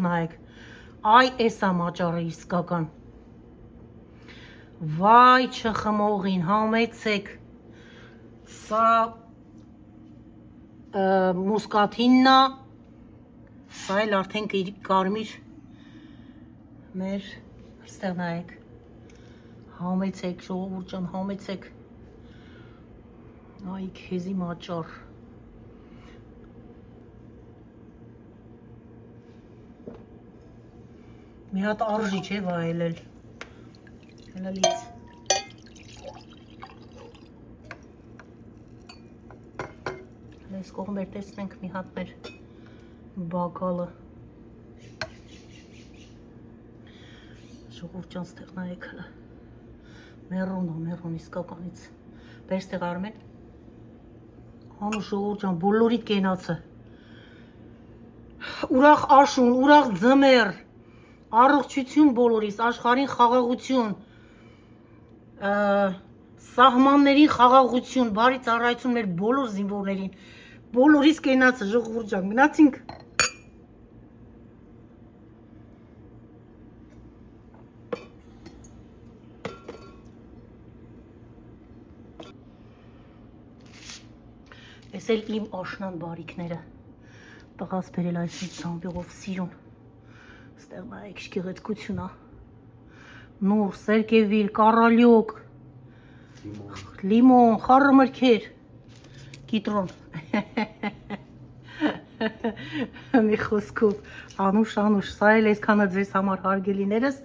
Նայեք, այ էսա մաճարը իսկական, վայ չխմողին, համեցեք, սա մուսկաթիննա, սա էլ արդեն կարմիր, մեր, այստեղ նայեք, համեցեք, ժողովուրդ ջան, համեցեք, այ քեզի մաճար, մի հատ արժի չէ վայելել, հելալից, այս կողմ էր տեսնենք մի հատ մեր բակալը, ժողովուրդ ջան ստեղ նայեք հլը, մերոն իսկականից, բեր ստեղ Արմեն, հանու ժողովուրդ ջան, բոլորիդ կենացը, ուրախ աշուն, ուրախ ձմեր, առողջություն բոլորիս, աշխարհին խաղաղություն, սահմաններին խաղաղություն, բարի ծառայություն մեր բոլոր զինվորներին, բոլորիս կենացը, ժողովուրդ ջան, գնացինք։ Ես էլ իմ աշնան բարիքները տղաս բերել այս ցամբյուղով սիրուն, ստեղ նայեք շկեղեցկությունա, նուր, սերկևիլ, կարալյոկ, լիմոն, խառը մրգեր, կիտրոն, մի խոսքով, անուշ, սա էլ այսքանը ձեզ համար հարգելիներս,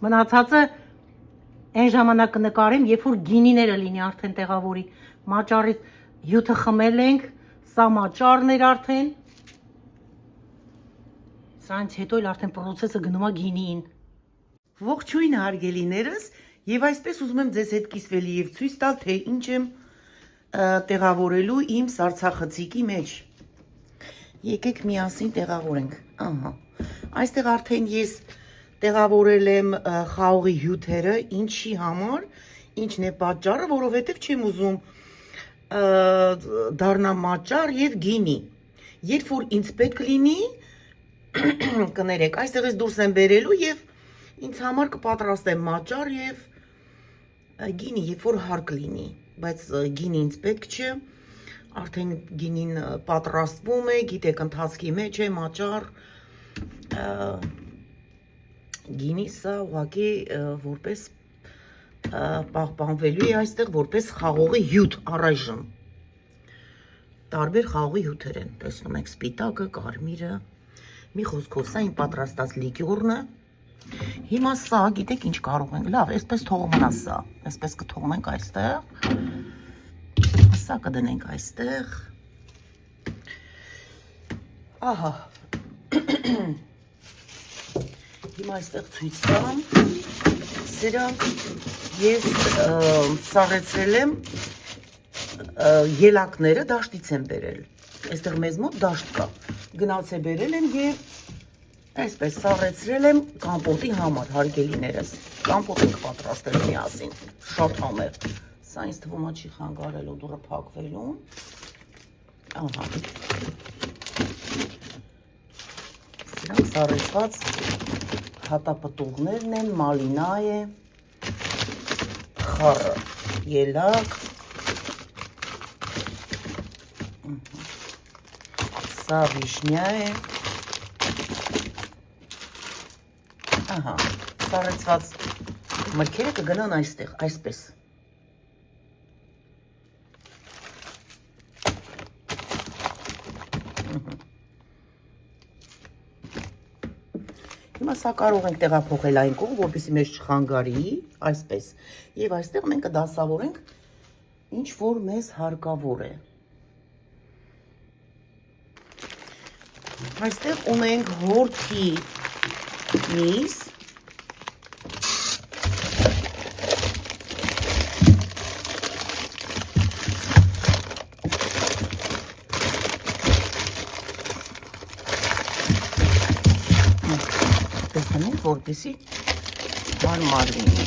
մնացածը այն ժամանակ կնկարեմ, երբ որ գինիները լինի արդեն տեղավորի, մաճարից հյութը խմել ենք, սա մաճարն էր արդեն, սրանց հետո էլ արդեն պրոցեսը գնում է գինիին։ Ողջույն հարգելիներս, եւ այսպես ուզում եմ ձեզ հետ կիսվել եւ ցույց տալ, թե ինչ եմ տեղավորելու իմ սառցախցիկի մեջ։ Եկեք միասին տեղավորենք։ Ահա։ Այստեղ արդեն ես տեղավորել եմ խաղողի հյութերը, ինչի համար, ինչն է պատճառը, որովհետեւ չեմ ուզում դառնա մաճար եւ գինի։ Երբ որ ինձ պետք լինի, կներեք, այստեղ ես դուրս եմ բերելու եւ ինձ համար կպատրաստեմ մաճար եւ գինի, երբ որ հարկ լինի, բայց գինի ինձ պետք չէ, արդեն գինին պատրաստվում է, գիտեք, ընթացքի մեջ է մաճար, գինի սա ուղղակի որպես պահպանվելու է այստեղ որպես խաղողի հյութ առայժմ, տարբեր խաղողի հյութեր են, տեսնում եք սպիտակը, կարմիրը, մի խոսքով սա իմ պատրաստած լիկյորն է, հիմա սա, գիտեք ինչ կարող ենք, լավ, այսպես թողում մնա սա, այսպես կթողնենք այստեղ, սա կդնենք այստեղ, ահա, հիմա այստեղ ցույց տամ, սրանք ես սառեցրել եմ ելակները դաշտից եմ բերել, այստեղ մեզ մոտ դաշտ կա, գնաց է բերել եմ և այսպես սառեցրել եմ կամպոտի համար, հարգելիներս, կամպոտ ենք պատրաստել միասին, շատ համեղ, սա ինձ թվում է չի խանգարելու դուռը փակվելուն, ահա, սրանք սառեցված հատապտուղներն են, մալինա է, խառը, ելակ, սա վիշնյա է, ահա, սառեցված մրգերը կգնան այստեղ, այսպես, հիմա սա կարող ենք տեղափոխել այն կողմ, որպեսզի մեզ չխանգարի, այսպես, եւ այստեղ մենք կդասավորենք ինչ որ մեզ հարկավոր է։ Այստեղ ունենք հորթի միս, որպեսզի հարմար լինի։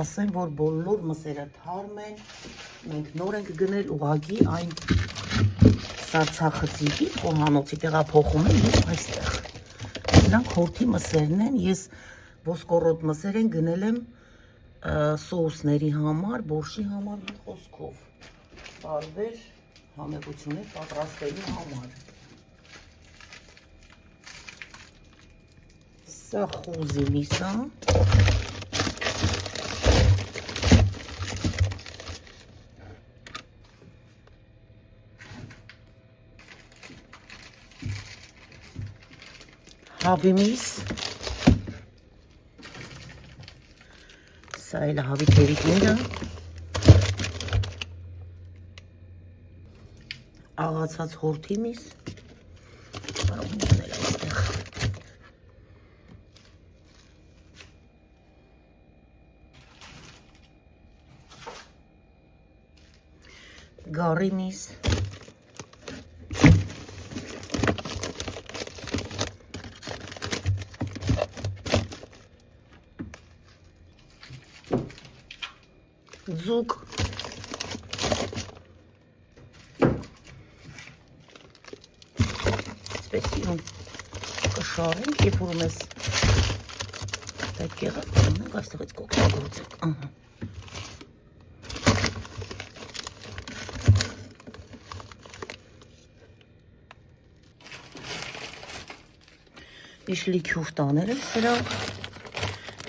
Ասեմ, որ բոլոր մսերը թարմ են, մենք նոր ենք գնել ուղղակի այն սարցախցիկից խոհանոցի տեղափոխում եմ եւ այստեղ։ Դրանք հորթի մսերն են, ես ոսկորոտ մսեր են գնել եմ սոուսների համար, բորշի համար մի խոսքով։ Տարբեր համեղություններ պատրաստելու համար։ Սա խոզի միսա։ Հավի միս, սա էլ հավի թերիկները, աղացած հորթի միս, կարող եմ դնել այստեղ, գարի միս, ձուկ, սպեսիում կշարենք, երբ որ մեզ պետք եղավ, ունենք այստեղից կոքսագործենք, Իշլի քյուֆտաներ եմ սրանք,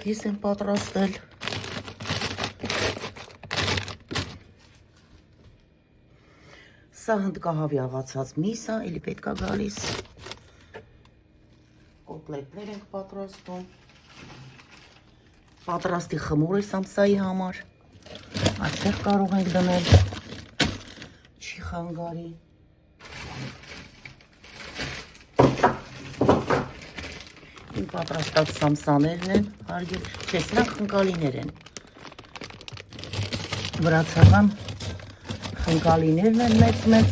ես եմ պատրաստել, սա հնդկահավի աղացած միսա, էլի պետք է գալիս, կոտլետներ ենք պատրաստում, պատրաստի խմոր է սամսայի համար, այստեղ կարող ենք դնել, չի խանգարի, իմ պատրաստած սամսաներն են, հարգել, չէ, սրանք խնկալիներ են, վրացական խնկալիներն են մեծ-մեծ,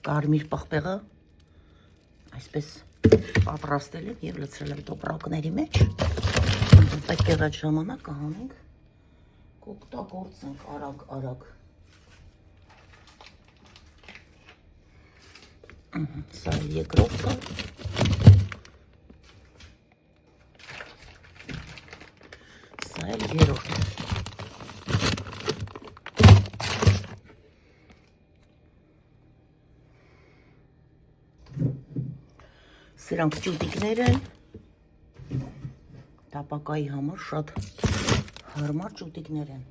կարմիր պղպեղը այսպես պատրաստել եմ և լցրել եմ տոպրակների մեջ, պետք եղած ժամանակ կհանենք, կօգտագործենք արագ, սա երկրորդը, սա էլ երրորդը, սրանք ճուտիկներ են, տապակայի համար շատ հարմար ճուտիկներ են,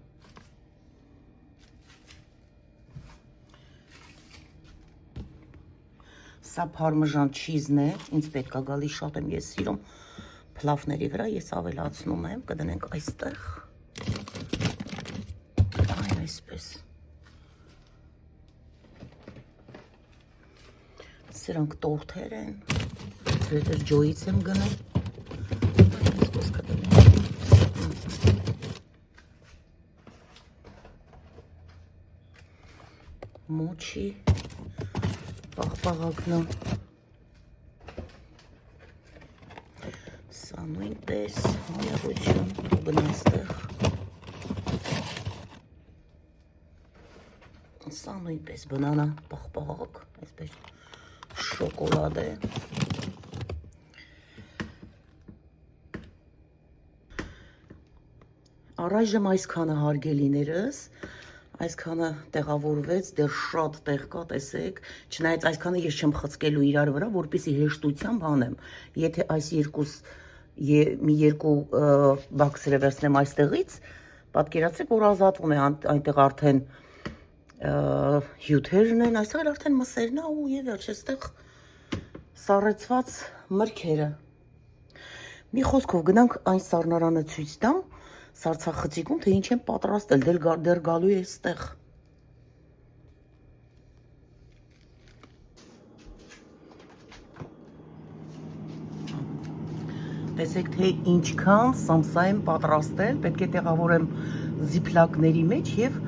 սա փարմեժան չիզն է, ինձ պետք է գալի, շատ եմ ես սիրում փլավների վրա, ես ավելացնում եմ, կդնենք այստեղ, այն այսպես, սրանք տորթեր են, Trader Joe-ից եմ գնել, այսպես կդնենք, մոչի, պաղպաղակնա, սա նույնպես համեղություն, բնաստեղ, սա նույնպես բնանա պաղպաղակ, այսպես շոկոլադ է, առայժմ այսքանը հարգելիներս, այսքանը տեղավորվեց, դեռ շատ տեղ կա, տեսեք, չնայած այսքանը ես չեմ խցկելու իրար վրա, որպեսզի հեշտությամբ անեմ, եթե այս մի երկու բաքսերը վերցնեմ այստեղից, պատկերացրեք, որ ազատվում է, այնտեղ արդեն հյութերն են, այստեղ արդեն մսերն է ու եւ վերջ, այստեղ սառեցված մրգերը։ Մի խոսքով գնանք այն սառնարանը ցույց տամ, սարցախցիկում, թե ինչ եմ պատրաստել, դեռ գալու է այստեղ։ Տեսեք, թե ինչքան սամսա եմ պատրաստել, պետք է տեղավորեմ զիպլակների մեջ եւ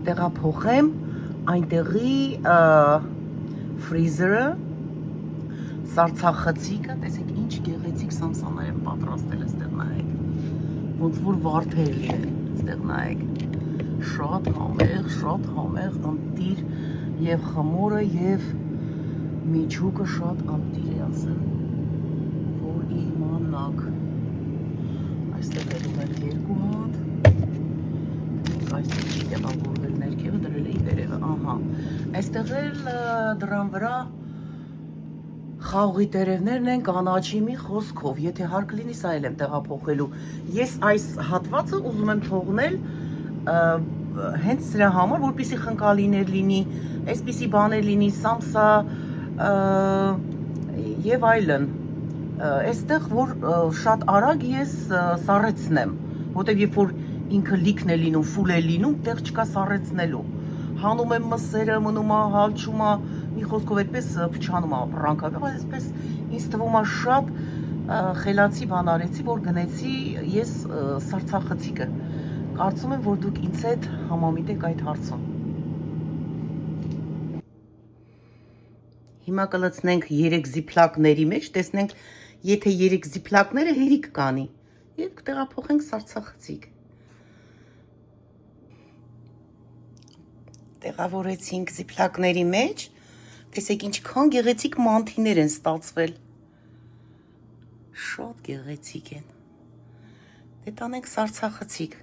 տեղափոխեմ այնտեղի ֆրիզերը, սարցախցիկը, տեսեք ինչ գեղեցիկ սամսաներ եմ պատրաստել այստեղ նայեք, ոնց որ վարդեր լինեն, այստեղ նայեք, շատ համեղ անտիր եւ խմորը եւ միջուկը շատ անտիր է ասեմ, որ իմանաք, այստեղ էլ ունենք երկու հատ, այստեղ չի տեղավորվել ներքևը, դրել էի վերևը, ահա, այստեղ էլ դրան վրա խաղողի տերևներն են կանաչի մի խոսքով, եթե հարկ լինի սա էլ եմ տեղափոխելու, ես այս հատվածը ուզում եմ թողնել հենց սրա համար, որպեսզի խնկալիներ լինի, այսպիսի բաներ լինի, սամսա եւ այլն, այստեղ որ շատ արագ ես սառեցնեմ, որտեւ երբ որ ինքը լիքն է լինում, ֆուլ է լինում, տեղ չկա սառեցնելու, հանում եմ մսերը, մնում է, հալչում է, մի խոսքով այդպես փչանում է ապրանքը, բայց այսպես ինձ թվում է շատ խելացի բան արեցի, որ գնեցի ես սարցախցիկը, կարծում եմ, որ դուք ինձ հետ համամիտեք այդ հարցում։ Հիմա կլցնենք 3 զիպլակների մեջ, տեսնենք, եթե 3 զիպլակները հերիք կանի, եւ կտեղափոխենք սարցախցիկ։ Տեղավորեցինք զիպլակների մեջ, տեսեք ինչքան գեղեցիկ մանթիներ են ստացվել, շատ գեղեցիկ են, դե տանենք սարցախցիկ։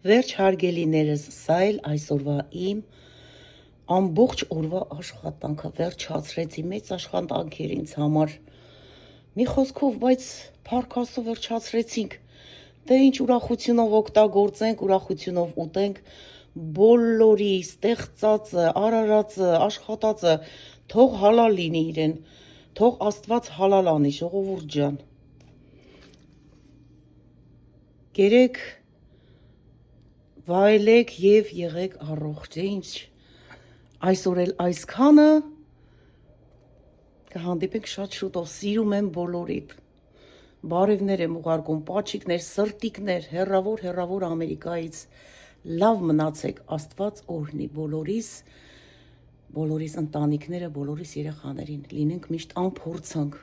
Վերջ հարգելիներս, սա էլ այսօրվա իմ ամբողջ օրվա աշխատանքը, վերջացրեցի, մեծ աշխատանք էր ինձ համար, մի խոսքով, բայց փառք Աստծո վերջացրեցինք, դե ինչ ուրախությունով օգտագործենք, ուրախությունով ուտենք, բոլորի ստեղծածը, արարածը, աշխատածը, թող հալալ լինի իրեն, թող Աստված հալալ անի, ժողովուրդ ջան, գերեք, վայելեք եւ եղեք առողջ, ինչ այսօր էլ այսքանը կհանդիպենք շատ շուտով, սիրում եմ բոլորիդ, բարևներ եմ ուղարկում, պաչիկներ, սրտիկներ, հեռավոր Ամերիկայից, լավ մնացեք, Աստված օրհնի բոլորիս ընտանիքները, բոլորիս երեխաներին, լինենք միշտ անփորձանք,